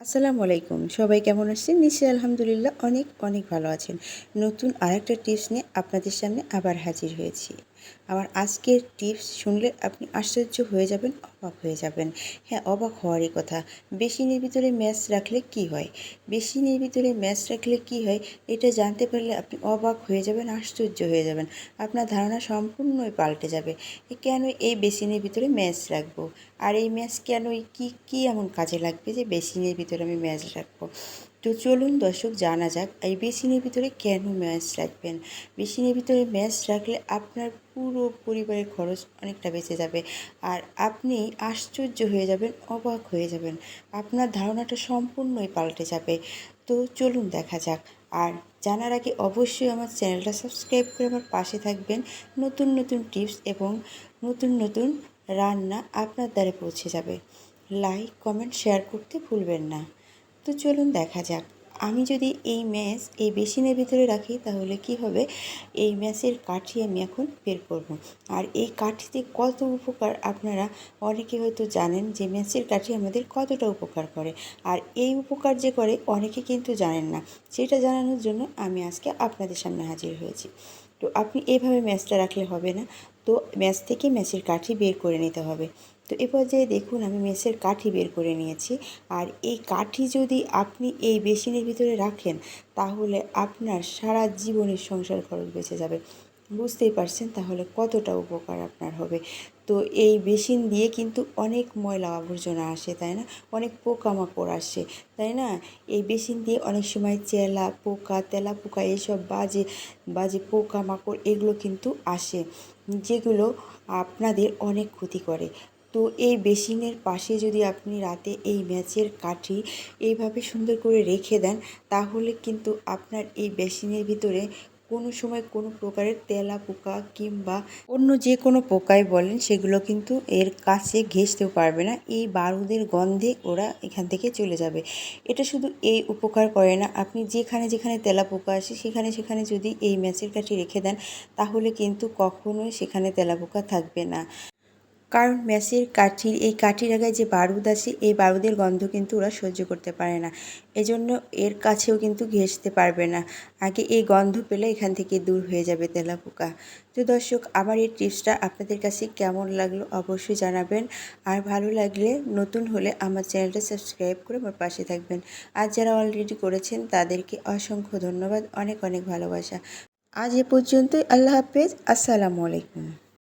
আসসালামু আলাইকুম। সবাই কেমন আছেন? নিশ্চয়ই আলহামদুলিল্লাহ অনেক অনেক ভালো আছেন। নতুন আরেকটা টিপস নিয়ে আপনাদের সামনে আবার হাজির হয়েছি। আমার আজকের টিপস শুনলে আপনি আশ্চর্য হয়ে যাবেন, অবাক হয়ে যাবেন। হ্যাঁ, অবাক হওয়ারই কথা। বেসিনের ভিতরে মাছ রাখলে কি হয়? বেসিনের ভিতরে মাছ রাখলে কি হয়? এটা জানতে পারলে আপনি অবাক হয়ে যাবেন, আশ্চর্য হয়ে যাবেন। আপনার ধারণা সম্পূর্ণই পাল্টে যাবে। কেন এই বেসিনের ভিতরে মাছ রাখবো? আর এই মাছ কেনই কী এমন কাজে লাগবে যে বেসিনের ভিতরে আমি মাছ রাখবো? তো চলুন দর্শক জানা যাক এই বেসিনের ভিতরে কেন মাছ রাখবেন। বেসিনের ভিতরে মাছ রাখলে আপনার পুরো পরিবারের খরচ অনেকটা বেঁচে যাবে। আর আপনি আশ্চর্য হয়ে যাবেন, অবাক হয়ে যাবেন। আপনার ধারণাটা সম্পূর্ণই পাল্টে যাবে। তো চলুন দেখা যাক। আর জানার আগে অবশ্যই আমার চ্যানেলটা সাবস্ক্রাইব করে আমার পাশে থাকবেন। নতুন নতুন টিপস এবং নতুন নতুন রান্না আপনার দ্বারে পৌঁছে যাবে। লাইক কমেন্ট শেয়ার করতে ভুলবেন না। তো চলুন দেখা যাক। আমি যদি এই বেসিনের ভিতরে রাখি তাহলে কি হবে? এই ম্যাচের কাঠি আমি এখন বের করব। আর এই কাঠিতে কত উপকার আপনারা অনেকে হয়তো জানেন যে ম্যাচের কাঠি আমাদের কতটা উপকার করে। আর এই উপকার যে করে অনেকে কিন্তু জানেন না। সেটা জানানোর জন্য আমি আজকে আপনাদের সামনে হাজির হয়েছি। তো আপনি এইভাবে ম্যাচটা রাখলে হবে না। তো ম্যাচ থেকে ম্যাচের কাঠি বের করে নিতে হবে। তো এ পর্যায়ে দেখুন আমি মেসের কাঠি বের করে নিয়েছি। আর এই কাঠি যদি আপনি এই বেসিনের ভিতরে রাখেন তাহলে আপনার সারা জীবনের সংসার খরচ বেঁচে যাবে। বুঝতেই পারছেন তাহলে কতটা উপকার আপনার হবে। তো এই বেসিন দিয়ে কিন্তু অনেক ময়লা আবর্জনা আসে, তাই না? অনেক পোকামাকড় আসে, তাই না? এই বেসিন দিয়ে অনেক সময় চেলা পোকা তেলা পোকা এইসব বাজে বাজে পোকামাকড় এগুলো কিন্তু আসে, যেগুলো আপনাদের অনেক ক্ষতি করে। তো এই বেসিনের পাশে যদি আপনি রাতে এই ম্যাচের কাঠি এইভাবে সুন্দর করে রেখে দেন তাহলে কিন্তু আপনার এই বেসিনের ভিতরে কোনো সময় কোনো প্রকারের তেলা পোকা কিংবা অন্য যে কোনো পোকাই বলেন সেগুলো কিন্তু এর কাছে ঘেঁষতেও পারবে না। এই বারুদের গন্ধে ওরা এখান থেকে চলে যাবে। এটা শুধু এই উপকার করে না, আপনি যেখানে যেখানে তেলা পোকা আসে সেখানে সেখানে যদি এই ম্যাচের কাঠি রেখে দেন তাহলে কিন্তু কখনোই সেখানে তেলা পোকা থাকবে না। কারণ ম্যাচের কাঠির এই কাঠির আগায় যে বারুদ আছে এই বারুদের গন্ধ কিন্তু ওরা সহ্য করতে পারে না। এজন্য এর কাছেও কিন্তু ঘেঁষতে পারবে না। আগে এই গন্ধ পেলে এখান থেকে দূর হয়ে যাবে তেলাপোকা। তো দর্শক, আমার এই টিপসটা আপনাদের কাছে কেমন লাগলো অবশ্যই জানাবেন। আর ভালো লাগলে নতুন হলে আমার চ্যানেলটা সাবস্ক্রাইব করে আমার পাশে থাকবেন। আর যারা অলরেডি করেছেন তাদেরকে অসংখ্য ধন্যবাদ, অনেক অনেক ভালোবাসা। আজ এ পর্যন্তই। আল্লাহ হাফেজ। আসসালামু আলাইকুম।